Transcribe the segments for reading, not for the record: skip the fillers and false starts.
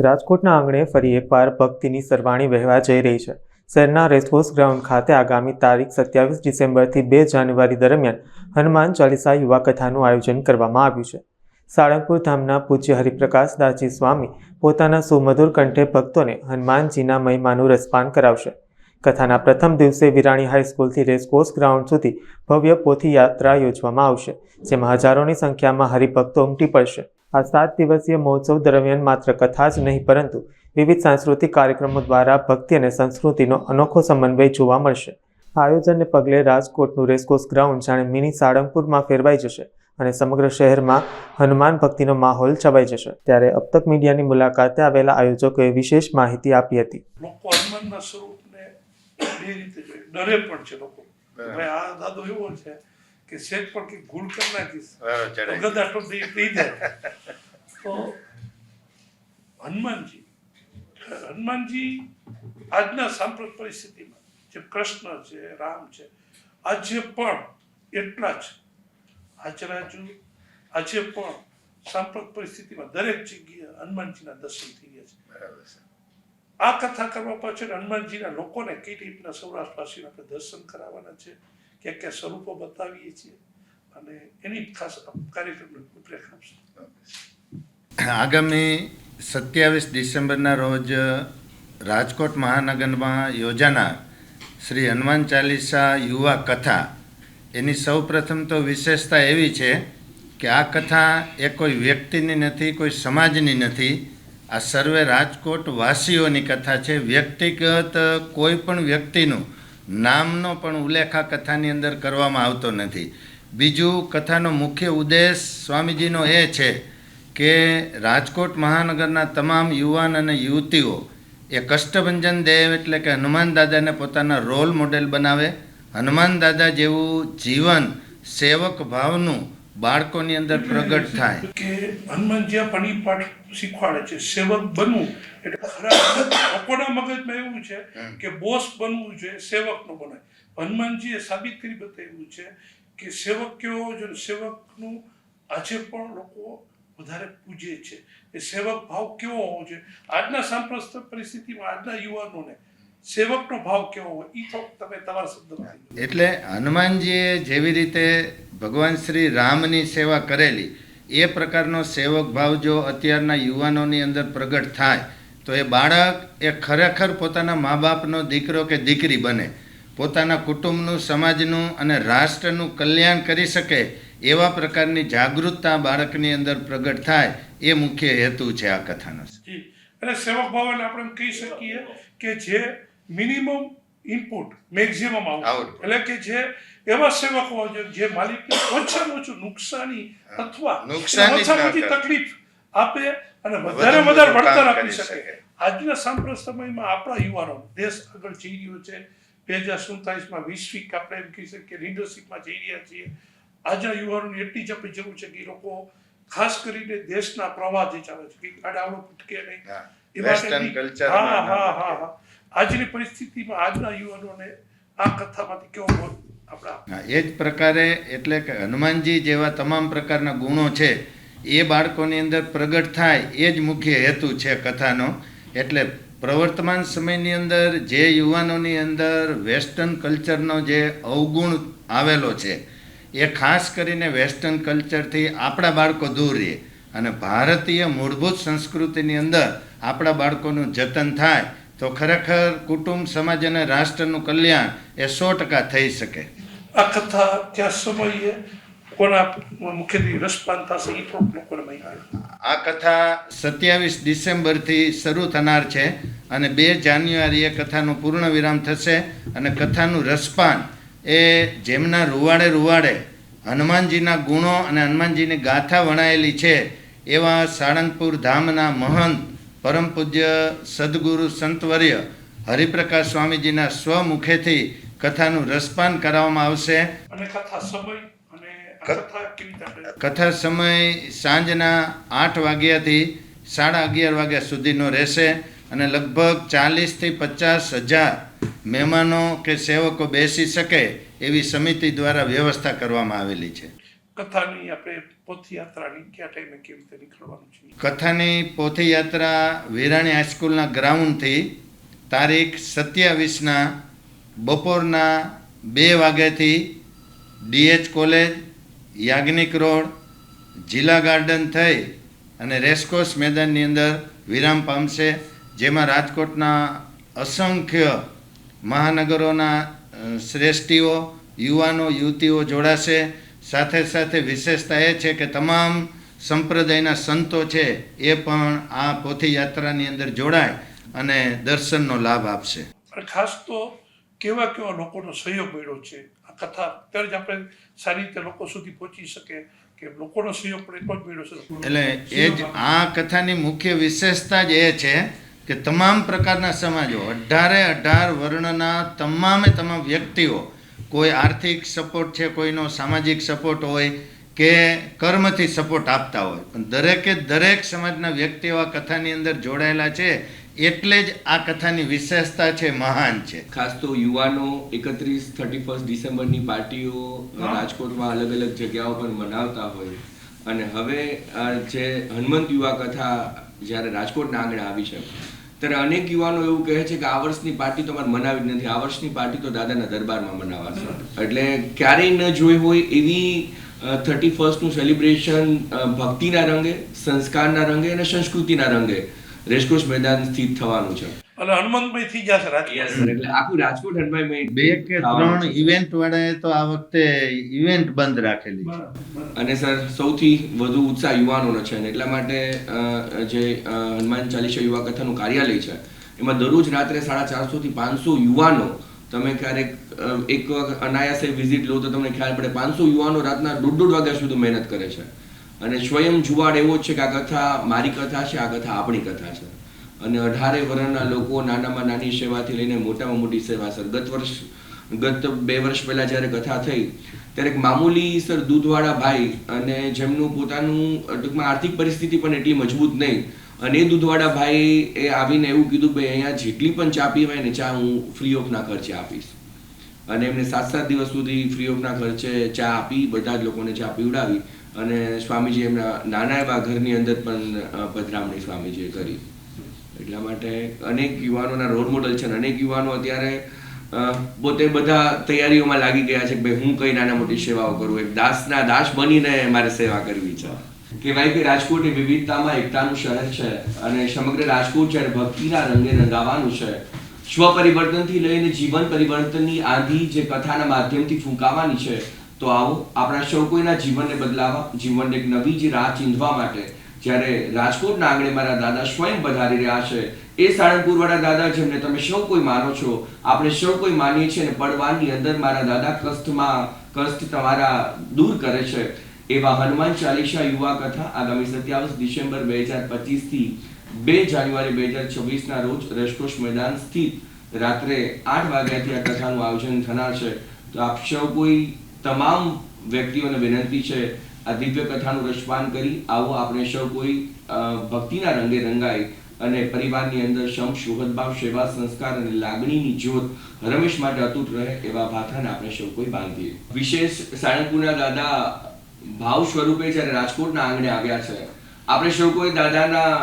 રાજકોટના આંગણે ફરી એકવાર ભક્તિની સરવાણી વહેવા જઈ રહી છે. શહેરના રેસકોર્સ ગ્રાઉન્ડ ખાતે આગામી તારીખ 27 ડિસેમ્બરથી 2 જાન્યુઆરી દરમિયાન હનુમાન ચાલીસા યુવા કથાનું આયોજન કરવામાં આવ્યું છે. સાળંગપુર ધામના પૂજ્ય હરિપ્રકાશદાસજી સ્વામી પોતાના સુમધુર કંઠે ભક્તોને હનુમાનજીના મહિમાનું રસપાન કરાવશે. કથાના પ્રથમ દિવસે વિરાણી હાઈસ્કૂલથી રેસકોર્સ ગ્રાઉન્ડ સુધી ભવ્ય પોથી યાત્રા યોજવામાં આવશે, જેમાં હજારોની સંખ્યામાં હરિભક્તો ઉમટી પડશે. આ 7 દિવસીય મહોત્સવ દરમિયાન માત્ર કથા જ નહીં, પરંતુ વિવિધ સાંસ્કૃતિક કાર્યક્રમો દ્વારા ભક્તિ અને સંસ્કૃતિનો અનોખો સમન્વય જોવા મળશે. આ આયોજનને પગલે રાજકોટનું રેસકોર્સ ગ્રાઉન્ડ જાણે મિની સાળંગપુરમાં ફેરવાઈ જશે અને સમગ્ર શહેરમાં હનુમાન ભક્તિનો માહોલ છવાઈ જશે. ત્યારે અબતક મીડિયાની મુલાકાતે આવેલા આયોજકોએ વિશેષ માહિતી આપી હતી. લોકો હનુમાનના સ્વરૂપને બે રીતે જોઈએ, ડરે પણ છે લોકો. ભાઈ આ દાદો એવો છે કે શેઠ પણ કે ભૂલ કરી નાખીશ ગદા ટોપી પી જાય. તો હનુમાનજી આજના સાંપ્રત પરિસ્થિતિમાં જે કૃષ્ણ છે, રામ છે, આજે પણ એટલા જ હાજરાજુ. આજે પણ સાંપ્રત પરિસ્થિતિમાં દરેક જગ્યાએ હનુમાનજીના દર્શન થઈ ગયા છે. આ કથા કરવા પાછળ હનુમાનજીના લોકોને કઈ રીતના સૌરાષ્ટ્રવાસીને આપણે દર્શન કરાવવાના છે, ક્યાં ક્યાં સ્વરૂપો બતાવીએ છીએ અને એની ખાસ કાર્યક્રમની રૂપરેખા આપશે. આગામી 27 ડિસેમ્બરના રોજ રાજકોટ મહાનગરમાં યોજાનાર શ્રી હનુમાન ચાલીસા યુવા કથા, એની સૌપ્રથમ તો વિશેષતા એવી છે કે આ કથા એ કોઈ વ્યક્તિની નથી, કોઈ સમાજની નથી. આ સર્વે રાજકોટ વાસીઓની કથા છે. વ્યક્તિગત કોઈ પણ વ્યક્તિનું નામનો પણ ઉલ્લેખ આ કથાની અંદર કરવામાં આવતો નથી. બીજું, કથાનો મુખ્ય ઉદ્દેશ સ્વામીજીનો એ છે કે રાજકોટ મહાનગરના તમામ યુવાન અને યુવતીઓ એ કષ્ટભંજન દેવ એટલે કે હનુમાન દાદાને પોતાના રોલ મોડેલ બનાવે. હનુમાન દાદા જેવું જીવન સેવક ભાવનું બાળકોની અંદર પ્રગટ થાય. કે હનુમાનજી આપણને પાઠ શીખવાડે છે, સેવક બનવું એટલે ખરા લોકોના મગજમાં એવું છે કે બોસ બનવું જોઈએ, સેવક નો બનાય. હનુમાનજીએ સાબિત કરી બતાવ્યું છે કે સેવક કેવો હોવો જોઈએ. સેવકનું આજે પણ લોકો વધારે પૂજે છે. એ સેવક ભાવ કેવો હોવો જોઈએ. આજના સાંપ્રત પરિસ્થિતિમાં આજના યુવાનોને સેવકનો ભાવ કેવો હોય એ તો તમે તમારા શબ્દમાં. એટલે હનુમાનજીએ જેવી રીતે ભગવાન શ્રી રામની સેવા કરેલી એ પ્રકારનો સેવક ભાવ જો અત્યારના યુવાનોની અંદર પ્રગટ થાય તો એ બાળક એ ખરેખર પોતાના મા બાપનો દીકરો કે દીકરી બને, પોતાના કુટુંબનું, સમાજનું અને રાષ્ટ્રનું કલ્યાણ કરી શકે એવા પ્રકારની જાગૃતતા બાળકની અંદર પ્રગટ થાય, એ મુખ્ય હેતુ છે આ કથાનો. એટલે સેવક ભાવ એટલે આપણે કહી શકીએ કે જે મિનિમમ ઇનપુટ મેક્સિમમ આઉટપુટ, એટલે કે જે એવા સેવક હોવા જોઈએ જે માલિકને ઓછામાં ઓછું નુકસાની અથવા ઓછામાં ઓછી તકલીફ આપે અને વધારે વળતર આપી શકે. આજના સાંપ્રત સમયમાં આપણા યુવાનો દેશ આગળ જઈ રહ્યો છે. 2047માં વૈશ્વિક આપણે એમ કહી શકીએ લીડરશીપમાં જઈ રહ્યા છીએ. આજના યુવાનોની એટલી જ આપણે જરૂર છે કે એ લોકો ખાસ કરીને દેશના પ્રવાહ જે ચાલે છે કે આડાવડો ફૂટકે નહીં. આજની પરિસ્થિતિમાં આજના યુવાનોને આ કથામાંથી કેવો આપણા એ જ પ્રકારે એટલે કે હનુમાનજી જેવા તમામ પ્રકારના ગુણો છે એ બાળકોની અંદર પ્રગટ થાય, એ જ મુખ્ય હેતુ છે કથાનો. એટલે પ્રવર્તમાન સમયની અંદર જે યુવાનોની અંદર વેસ્ટર્ન કલ્ચરનો જે અવગુણ આવેલો છે એ ખાસ કરીને વેસ્ટર્ન કલ્ચરથી આપણા બાળકો દૂર રહે અને ભારતીય મૂળભૂત સંસ્કૃતિની અંદર આપણા બાળકોનું જતન થાય તો ખરેખર કુટુંબ, સમાજ અને રાષ્ટ્રનું કલ્યાણ એ 100% થઈ શકે. આ કથા ત્યાં સમયે કોના મુખ્યત્વે રસપાન થશે એ પણ લોકોને માહિતી. આ કથા 27 ડિસેમ્બરથી શરૂ થનાર છે અને 2 જાન્યુઆરીએ કથાનું પૂર્ણ વિરામ થશે. અને કથાનું રસપાન એ જેમના રૂવાડે હનુમાનજીના ગુણો અને હનુમાનજીની ગાથા વણાયેલી છે એવા સાળંગપુર ધામના મહંત પરમ પૂજ્ય સદગુરુ સંતવર્ય હરિપ્રકાશ સ્વામીજીના સ્વમુખેથી કથાનું રસપાન કરાવવામાં આવશે. અને કથા સમય સાંજના 8 વાગ્યાથી 11:30 વાગ્યા સુધીનો રહેશે અને લગભગ 40થી 50 હજાર મહેમાનો કે સેવકો બેસી શકે એવી સમિતિ દ્વારા વ્યવસ્થા કરવામાં આવેલી છે. કથાની આપણે પથયાત્રાની કયા ટાઈમે કેવી રીતે નીકળવાનું છે? કથાની પોથયાત્રા વિરાણી હાઈસ્કૂલના ગ્રાઉન્ડથી તારીખ 27ના બપોરના 2 વાગ્યાથી DH કોલેજ, યાજ્ઞિક રોડ, જિલ્લા ગાર્ડન થઈ અને રેસકોર્સ મેદાનની અંદર વિરામ પામશે, જેમાં રાજકોટના અસંખ્ય મહાનગરોના શ્રેષ્ઠીઓ, યુવાનો, યુવતીઓ જોડાશે. સાથે સાથે વિશેષતા એ છે કે તમામ સંપ્રદાયના સંતો છે એ પણ આ પોથીયાત્રાની અંદર જોડાય અને દર્શનનો લાભ આપશે. અને ખાસ તો કેવા લોકોનો સહયોગ મળ્યો છે આ કથા, ત્યારે જ આપણે સારી રીતે લોકો સુધી પહોંચી શકે કે લોકોનો સહયોગ પણ એટલો જ મળ્યો છે. એટલે એ જ આ કથાની મુખ્ય વિશેષતા જ એ છે કે તમામ પ્રકારના સમાજો, 18 વર્ણના તમામ વ્યક્તિઓ, કોઈ આર્થિક સપોર્ટ છે, કોઈનો સામાજિક સપોર્ટ હોય કે કર્મથી સપોર્ટ આપતા હોય, પણ દરેક સમાજના વ્યક્તિઓ આ કથાની અંદર જોડાયેલા છે. એટલે જ આ કથાની વિશેષતા છે, મહાન છે. ખાસ તો યુવાનો 31 ડિસેમ્બરની પાર્ટીઓ રાજકોટમાં અલગ અલગ જગ્યાઓ પર મનાવતા હોય, અને હવે જે હનુમંત યુવા કથા જ્યારે રાજકોટના આંગણે આવી છે ત્યારે અનેક યુવાનો એવું કહે છે કે આ વર્ષની પાર્ટી તો અમારે મનાવી જ નથી, આ વર્ષની પાર્ટી તો દાદાના દરબારમાં મનાવાશે. એટલે ક્યારેય ન જોઈ હોય એવી 31નું સેલિબ્રેશન ભક્તિના રંગે, સંસ્કારના રંગે અને સંસ્કૃતિના રંગે રેસકોર્સ મેદાન સ્થિત થવાનું છે. અને હનુમંતભાઈ થઈ જશે રાજકોટ. એટલે આખું રાજકોટ હનુમાનભાઈ 2 કે 3 ઇવેન્ટ વાળાએ તો આ વખતે ઇવેન્ટ બંધ રાખેલી છે. અને સર સૌથી વધુ ઉત્સાહ યુવાનોનો છે, અને એટલા માટે જે હનુમાન ચાલીસા યુવા કથાનું કાર્યાલય છે એમાં દરરોજ રાત્રે 450 થી 500 યુવાનો, તમે ક્યારેક એક અનાયાસે વિઝિટ લો તો તમને ખ્યાલ પડે, 500 યુવાનો રાતના 1.5 વાગ્યા સુધી મહેનત કરે છે. અને સ્વયં જુવાડ એવો જ છે કે આ કથા મારી કથા છે, આ કથા આપણી કથા છે. અને 18 વર્ણના લોકો નાનામાં નાની સેવાથી લઈને મોટામાં મોટી સેવા. સર ગત 2 વર્ષ પહેલા જ્યારે કથા થઈ ત્યારે એક મામૂલી સર દૂધવાળા ભાઈ, અને જેમનું પોતાનું ટૂંકમાં આર્થિક પરિસ્થિતિ પણ એટલી મજબૂત નહીં, અને એ દૂધવાળા ભાઈ એ આવીને એવું કીધું ભાઈ અહીંયા જેટલી પણ ચા પીવાય ને ચા હું ફ્રી ઓફના ખર્ચે આપીશ. અને એમને 7 દિવસ સુધી ફ્રી ઓફના ખર્ચે ચા આપી, બધા જ લોકોને ચા પીવડાવી, અને સ્વામીજી એમના નાના એવા ઘરની અંદર પણ પધરામણી સ્વામીજીએ કરી. એટલા માટે અનેક યુવાનોના રોલ મોડલ છે, અને અનેક યુવાનો અત્યારે પોતે બધા તૈયારીઓમાં લાગી ગયા છે કે ભાઈ હું કઈ નાના મોટી સેવાઓ કરું, એક દાસના દાસ બનીને મારે સેવા કરવી છે. કહેવાય કે રાજકોટ એ વિવિધતામાં એકતાનું શહેર છે, અને સમગ્ર રાજકોટ જ્યારે ભક્તિના રંગે રંગાવાનું છે, સ્વ પરિવર્તનથી લઈને જીવન પરિવર્તનની આંધી જે કથાના માધ્યમથી ફૂંકાવાની છે, તો આવો આપણા સૌ કોઈના જીવનને બદલાવા, જીવનને એક નવી જ રાહ ચીંધવા માટે જ્યારે રાજકોટના આંગણે મારા દાદા સ્વયં પધારી રહ્યા છે, એ સાળંગપુર વાળા દાદા જેમને તમે સૌ કોઈ માનો છો, આપણે સૌ કોઈ માનીએ છીએ, અને પડવાની અંદર મારા દાદા કષ્ટ તમારા દૂર કરે છે. એવા હનુમાન ચાલીસા યુવા કથા આગામી 27 ડિસેમ્બર 2025 થી 2 જાન્યુઆરી 2026ના રોજ રેસકોર્સ મેદાન સ્થિત રાત્રે 8 વાગ્યાથી આ કથાનું આયોજન થનાર છે. તો આપ સૌ કોઈ તમામ વ્યક્તિઓને વિનંતી છે, આ દિવ્ય કથાનું રસપાન કરી આવો, આપણે સૌ કોઈ ભક્તિના રંગે રંગાઈ અને પરિવારની અંદર સમ, સુહૃદભાવ, સેવા, સંસ્કાર અને લાગણીની જ્યોત હંમેશ માટે અતૂટ રહે એવા ભાથાને આપણે સૌ કોઈ બાંધીએ. વિશેષ સાળંગપુરના દાદા ભાવ સ્વરૂપે જ્યારે રાજકોટના આંગણે આવ્યા છે, આપણે સૌ કોઈ દાદાના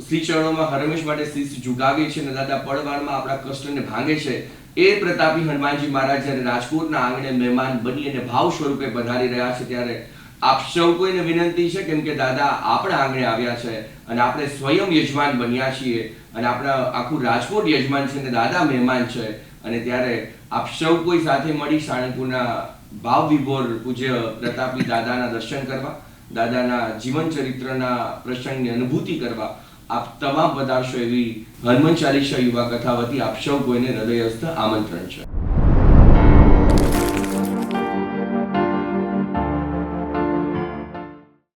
શ્રી ચરણોમાં હંમેશ માટે શીશ ઝુકાવીએ છીએ, અને દાદા પડવારમાં આપણા કષ્ટને ભાંગે છે. એ પ્રતાપી હનુમાનજી મહારાજ જ્યારે રાજકોટના આંગણે મહેમાન બની અને ભાવ સ્વરૂપે પધારી રહ્યા છે, ત્યારે આપ સૌ કોઈને વિનંતી છે, કેમ કે દાદા આપણા આંગણે આવ્યા છે અને આપણે સ્વયં યજમાન બન્યા છીએ, અને આપણા આખું રાજકોટ યજમાન છે અને દાદા મહેમાન છે. અને ત્યારે આપ સૌ કોઈ સાથે મળી સાળંગપુરના ભાવ વિભોર પૂજ્ય પ્રતાપી દાદાના દર્શન કરવા, દાદાના જીવન ચરિત્રના પ્રસંગની અનુભૂતિ કરવા આપ તમામ પધારશો એવી હનુમાન ચાલીસા યુવા કથા વતી આપ સૌ કોઈને હૃદયસ્થ આમંત્રણ છે.